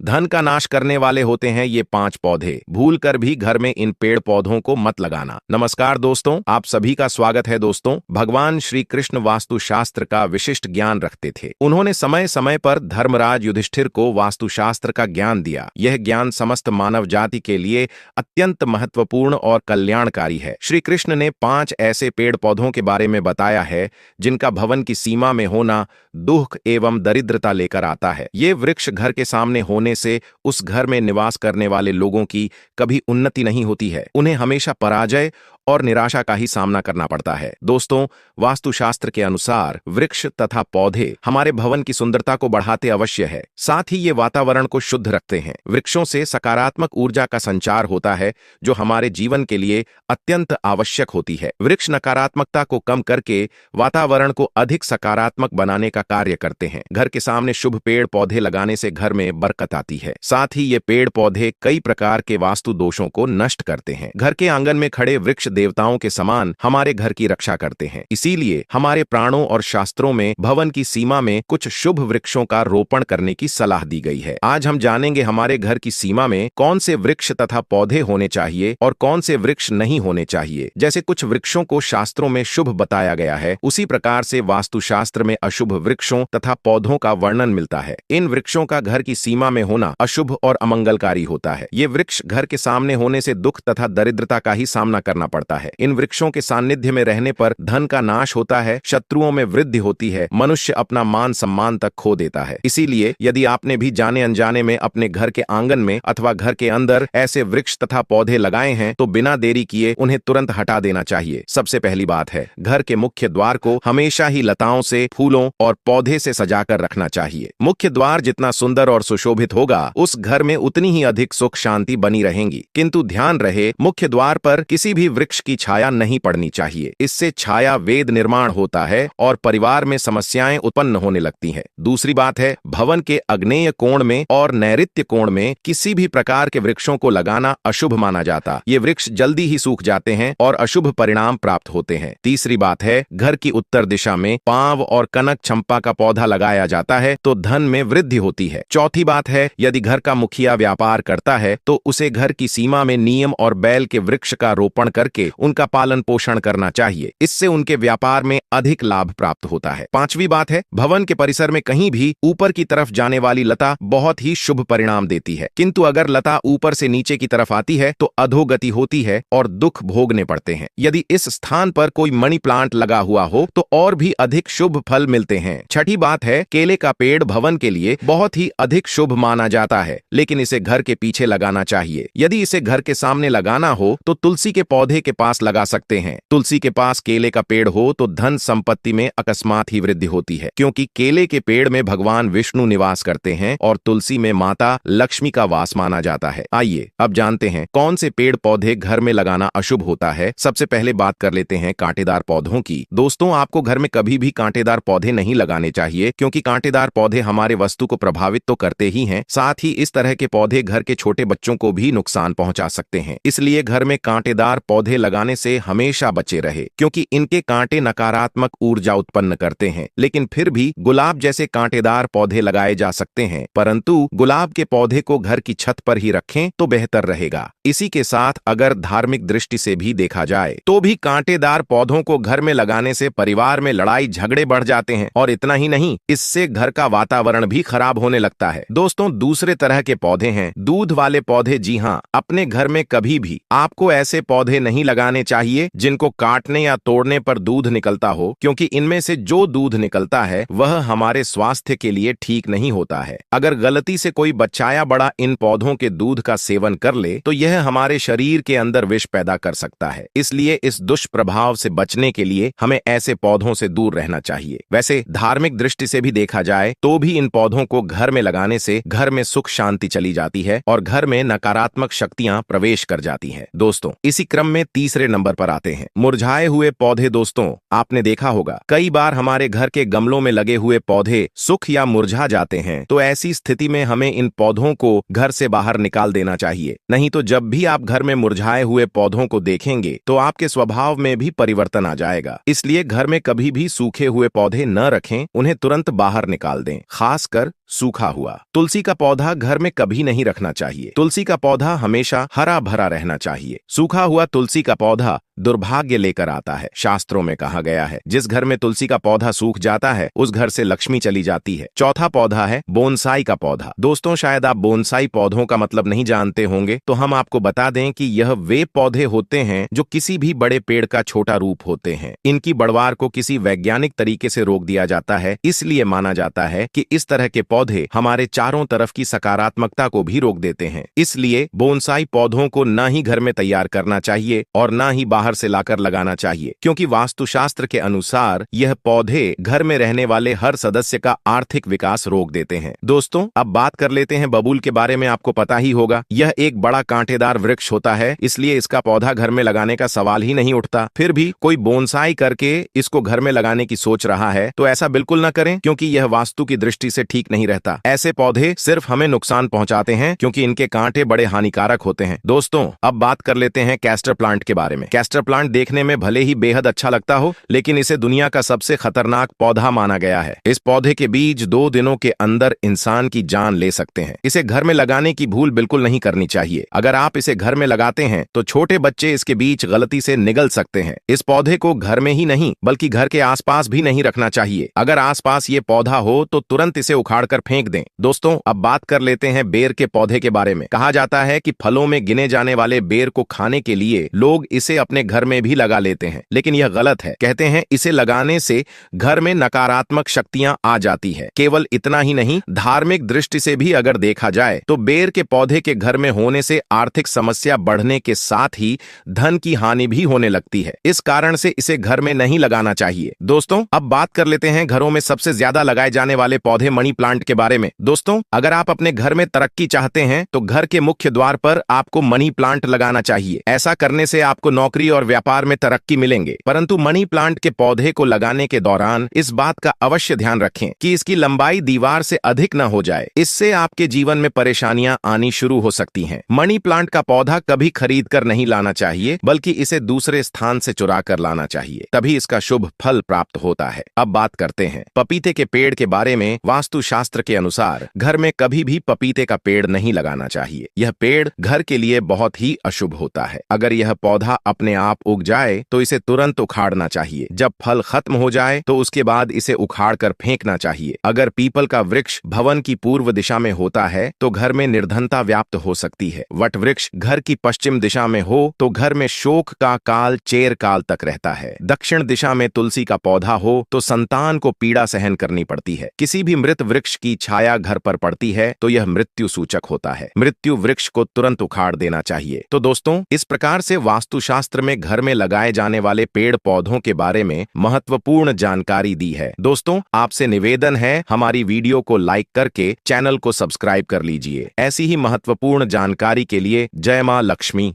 धन का नाश करने वाले होते हैं ये 5 पौधे। भूल कर भी घर में इन पेड़ पौधों को मत लगाना। नमस्कार दोस्तों, आप सभी का स्वागत है। दोस्तों, भगवान श्री कृष्ण वास्तुशास्त्र का विशिष्ट ज्ञान रखते थे। उन्होंने समय समय पर धर्मराज युधिष्ठिर को वास्तुशास्त्र का ज्ञान दिया। यह ज्ञान समस्त मानव जाति के लिए अत्यंत महत्वपूर्ण और कल्याणकारी है। श्री कृष्ण ने 5 ऐसे पेड़ पौधों के बारे में बताया है जिनका भवन की सीमा में होना दुख एवं दरिद्रता लेकर आता है। ये वृक्ष घर के सामने होने से उस घर में निवास करने वाले लोगों की कभी उन्नति नहीं होती है। उन्हें हमेशा पराजय और निराशा का ही सामना करना पड़ता है। दोस्तों, वास्तुशास्त्र के अनुसार वृक्ष तथा पौधे हमारे भवन की सुंदरता को बढ़ाते अवश्य है, साथ ही ये वातावरण को शुद्ध रखते हैं। वृक्षों से सकारात्मक ऊर्जा का संचार होता है जो हमारे जीवन के लिए अत्यंत आवश्यक होती है। वृक्ष नकारात्मकता को कम करके वातावरण को अधिक सकारात्मक बनाने का कार्य करते हैं। घर के सामने शुभ पेड़ पौधे लगाने से घर में बरकत आती है। साथ ही ये पेड़ पौधे कई प्रकार के वास्तु दोषों को नष्ट करते हैं। घर के आंगन में खड़े वृक्ष देवताओं के समान हमारे घर की रक्षा करते हैं। इसीलिए हमारे प्राणों और शास्त्रों में भवन की सीमा में कुछ शुभ वृक्षों का रोपण करने की सलाह दी गई है। आज हम जानेंगे हमारे घर की सीमा में कौन से वृक्ष तथा पौधे होने चाहिए और कौन से वृक्ष नहीं होने चाहिए। जैसे कुछ वृक्षों को शास्त्रों में शुभ बताया गया है, उसी प्रकार से वास्तुशास्त्र में अशुभ वृक्षों तथा पौधों का वर्णन मिलता है। इन वृक्षों का घर की सीमा में होना अशुभ और अमंगलकारी होता है। ये वृक्ष घर के सामने होने से दुख तथा दरिद्रता का ही सामना करना पड़ता है। इन वृक्षों के सानिध्य में रहने पर धन का नाश होता है, शत्रुओं में वृद्धि होती है, मनुष्य अपना मान सम्मान तक खो देता है। इसीलिए यदि आपने भी जाने अनजाने में अपने घर के आंगन में अथवा घर के अंदर ऐसे वृक्ष तथा पौधे लगाए हैं तो बिना देरी किए उन्हें तुरंत हटा देना चाहिए। सबसे पहली बात है, घर के मुख्य द्वार को हमेशा ही लताओं से, फूलों और पौधे से सजाकर रखना चाहिए। मुख्य द्वार जितना सुंदर और सुशोभित होगा, उस घर में उतनी ही अधिक सुख शांति बनी रहेंगी। किंतु ध्यान रहे, मुख्य द्वार पर किसी भी वृक्ष की छाया नहीं पड़नी चाहिए। इससे छाया वेद निर्माण होता है और परिवार में समस्याएं उत्पन्न होने लगती हैं। दूसरी बात है, भवन के आग्नेय कोण में और नैऋत्य कोण में किसी भी प्रकार के वृक्षों को लगाना अशुभ माना जाता। ये वृक्ष जल्दी ही सूख जाते हैं और अशुभ परिणाम प्राप्त होते हैं। तीसरी बात है, घर की उत्तर दिशा में पांव और कनक चंपा का पौधा लगाया जाता है तो धन में वृद्धि होती है। चौथी बात है, यदि घर का मुखिया व्यापार करता है तो उसे घर की सीमा में नीम और बैल के वृक्ष का रोपण करके उनका पालन पोषण करना चाहिए। इससे उनके व्यापार में अधिक लाभ प्राप्त होता है। पांचवी बात है, भवन के परिसर में कहीं भी ऊपर की तरफ जाने वाली लता बहुत ही शुभ परिणाम देती है, किंतु अगर लता ऊपर से नीचे की तरफ आती है तो अधोगति होती है और दुख भोगने पड़ते हैं। यदि इस स्थान पर कोई मनी प्लांट लगा हुआ हो तो और भी अधिक शुभ फल मिलते हैं। छठी बात है, केले का पेड़ भवन के लिए बहुत ही अधिक शुभ माना जाता है, लेकिन इसे घर के पीछे लगाना चाहिए। यदि इसे घर के सामने लगाना हो तो तुलसी के पौधे के पास लगा सकते हैं। तुलसी के पास केले का पेड़ हो तो धन संपत्ति में अकस्मात ही वृद्धि होती है, क्योंकि केले के पेड़ में भगवान विष्णु निवास करते हैं और तुलसी में माता लक्ष्मी का वास माना जाता है। आइए अब जानते हैं कौन से पेड़ पौधे घर में लगाना अशुभ होता है। सबसे पहले बात कर लेते हैं कांटेदार पौधों की। दोस्तों, आपको घर में कभी भी कांटेदार पौधे नहीं लगाने चाहिए, क्योंकि कांटेदार पौधे हमारे वस्तु को प्रभावित तो करते ही हैं, साथ ही इस तरह के पौधे घर के छोटे बच्चों को भी नुकसान पहुंचा सकते हैं। इसलिए घर में कांटेदार पौधे लगाने से हमेशा बचे रहे, क्योंकि इनके कांटे नकारात्मक ऊर्जा उत्पन्न करते हैं। लेकिन फिर भी गुलाब जैसे कांटेदार पौधे लगाए जा सकते हैं, परंतु गुलाब के पौधे को घर की छत पर ही रखें तो बेहतर रहेगा। इसी के साथ अगर धार्मिक दृष्टि से भी देखा जाए तो भी कांटेदार पौधों को घर में लगाने से परिवार में लड़ाई झगड़े बढ़ जाते हैं, और इतना ही नहीं, इससे घर का वातावरण भी खराब होने लगता है। दोस्तों, दूसरे तरह के पौधे हैं दूध वाले पौधे। जी हाँ, अपने घर में कभी भी आपको ऐसे पौधे नहीं लगाने चाहिए जिनको काटने या तोड़ने पर दूध निकलता हो, क्योंकि इनमें से जो दूध निकलता है वह हमारे स्वास्थ्य के लिए ठीक नहीं होता है। अगर गलती से कोई बच्चा बड़ा इन पौधों के दूध का सेवन कर ले तो यह हमारे शरीर के अंदर विष पैदा कर सकता है। इसलिए इस दुष्प्रभाव से बचने के लिए हमें ऐसे पौधों से दूर रहना चाहिए। वैसे धार्मिक दृष्टि से भी देखा जाए तो भी इन पौधों को घर में लगाने से घर में सुख शांति चली जाती है और घर में नकारात्मक शक्तियां प्रवेश कर जाती हैं। दोस्तों, इसी क्रम में तीसरे नंबर पर आते हैं मुरझाए हुए पौधे। दोस्तों, आपने देखा होगा कई बार हमारे घर के गमलों में लगे हुए पौधे सूख या मुरझा जाते हैं, तो ऐसी स्थिति में हमें इन पौधों को घर से बाहर निकाल देना चाहिए। नहीं तो जब भी आप घर में मुरझाए हुए पौधों को देखेंगे तो आपके स्वभाव में भी परिवर्तन आ जाएगा। इसलिए घर में कभी भी सूखे हुए पौधे न रखें, उन्हें तुरंत बाहर निकाल दें। खासकर सूखा हुआ। तुलसी का पौधा घर में कभी नहीं रखना चाहिए। तुलसी का पौधा हमेशा हरा भरा रहना चाहिए। सूखा हुआ तुलसी का पौधा दुर्भाग्य लेकर आता है। शास्त्रों में कहा गया है, जिस घर में तुलसी का पौधा सूख जाता है उस घर से लक्ष्मी चली जाती है। चौथा पौधा है बोनसाई का पौधा। दोस्तों, शायद आप बोनसाई पौधों का मतलब नहीं जानते होंगे, तो हम आपको बता दें कि यह वे पौधे होते हैं जो किसी भी बड़े पेड़ का छोटा रूप होते हैं। इनकी बढ़वार को किसी वैज्ञानिक तरीके से रोक दिया जाता है। इसलिए माना जाता है कि इस तरह के पौधे हमारे चारों तरफ की सकारात्मकता को भी रोक देते हैं। इसलिए बोनसाई पौधों को न ही घर में तैयार करना चाहिए और न ही बाहर से लाकर लगाना चाहिए, क्योंकि वास्तुशास्त्र के अनुसार यह पौधे घर में रहने वाले हर सदस्य का आर्थिक विकास रोक देते हैं। दोस्तों, अब बात कर लेते हैं बबूल के बारे में। आपको पता ही होगा, यह एक बड़ा कांटेदार वृक्ष होता है, इसलिए इसका पौधा घर में लगाने का सवाल ही नहीं उठता। फिर भी कोई बोनसाई करके इसको घर में लगाने की सोच रहा है तो ऐसा बिल्कुल न करें, क्योंकि यह वास्तु की दृष्टि से ठीक नहीं रहता। ऐसे पौधे सिर्फ हमें नुकसान पहुंचाते हैं, क्योंकि इनके कांटे बड़े हानिकारक होते हैं। दोस्तों, अब बात कर लेते हैं कैस्टर प्लांट के बारे में। कैस्टर प्लांट देखने में भले ही बेहद अच्छा लगता हो, लेकिन इसे दुनिया का सबसे खतरनाक पौधा माना गया है। इस पौधे के बीज 2 दिनों के अंदर इंसान की जान ले सकते हैं। इसे घर में लगाने की भूल बिल्कुल नहीं करनी चाहिए। अगर आप इसे घर में लगाते हैं तो छोटे बच्चे इसके बीच गलती से निगल सकते हैं। इस पौधे को घर में ही नहीं बल्कि घर के आसपास भी नहीं रखना चाहिए। अगर आसपास ये पौधा हो तो तुरंत इसे उखाड़कर फेंक दें। दोस्तों, अब बात कर लेते हैं बेर के पौधे के बारे में। कहा जाता है कि फलों में गिने जाने वाले बेर को खाने के लिए लोग इसे अपने घर में भी लगा लेते हैं, लेकिन यह गलत है। कहते हैं इसे लगाने से घर में नकारात्मक शक्तियां आ जाती है। केवल इतना ही नहीं, धार्मिक दृष्टि से भी अगर देखा जाए तो बेर के पौधे के घर में होने से आर्थिक समस्या बढ़ने के साथ ही धन की हानि भी होने लगती है। इस कारण से इसे घर में नहीं लगाना चाहिए। दोस्तों, अब बात कर लेते हैं घरों में सबसे ज्यादा लगाए जाने वाले पौधे मनी प्लांट के बारे में। दोस्तों, अगर आप अपने घर में तरक्की चाहते हैं तो घर के मुख्य द्वार पर आपको मनी प्लांट लगाना चाहिए। ऐसा करने से आपको नौकरी और व्यापार में तरक्की मिलेंगे। परंतु मनी प्लांट के पौधे को लगाने के दौरान इस बात का अवश्य ध्यान रखें कि इसकी लंबाई दीवार से अधिक न हो जाए। इससे आपके जीवन में परेशानियां आनी शुरू हो सकती हैं। मनी प्लांट का पौधा कभी खरीद कर नहीं लाना चाहिए, बल्कि इसे दूसरे स्थान से चुरा कर लाना चाहिए, तभी इसका शुभ फल प्राप्त होता है। अब बात करते हैं पपीते के पेड़ के बारे में। वास्तुशास्त्र के अनुसार घर में कभी भी पपीते का पेड़ नहीं लगाना चाहिए। यह पेड़ घर के लिए बहुत ही अशुभ होता है। अगर यह पौधा अपने आप उग जाए तो इसे तुरंत उखाड़ना चाहिए। जब फल खत्म हो जाए तो उसके बाद इसे उखाड़कर फेंकना चाहिए। अगर पीपल का वृक्ष भवन की पूर्व दिशा में होता है तो घर में निर्धनता व्याप्त हो सकती है। वट वृक्ष घर की पश्चिम दिशा में हो तो घर में शोक का काल चेर काल तक रहता है। दक्षिण दिशा में तुलसी का पौधा हो तो संतान को पीड़ा सहन करनी पड़ती है। किसी भी मृत वृक्ष की छाया घर पर पड़ती है तो यह मृत्यु सूचक होता है। मृत्यु वृक्ष को तुरंत उखाड़ देना चाहिए। तो दोस्तों, इस प्रकार से वास्तुशास्त्र में घर में लगाए जाने वाले पेड़ पौधों के बारे में महत्वपूर्ण जानकारी दी है। दोस्तों, आपसे निवेदन है, हमारी वीडियो को लाइक करके चैनल को सब्सक्राइब कर लीजिए। ऐसी ही महत्वपूर्ण जानकारी के लिए जय मां लक्ष्मी।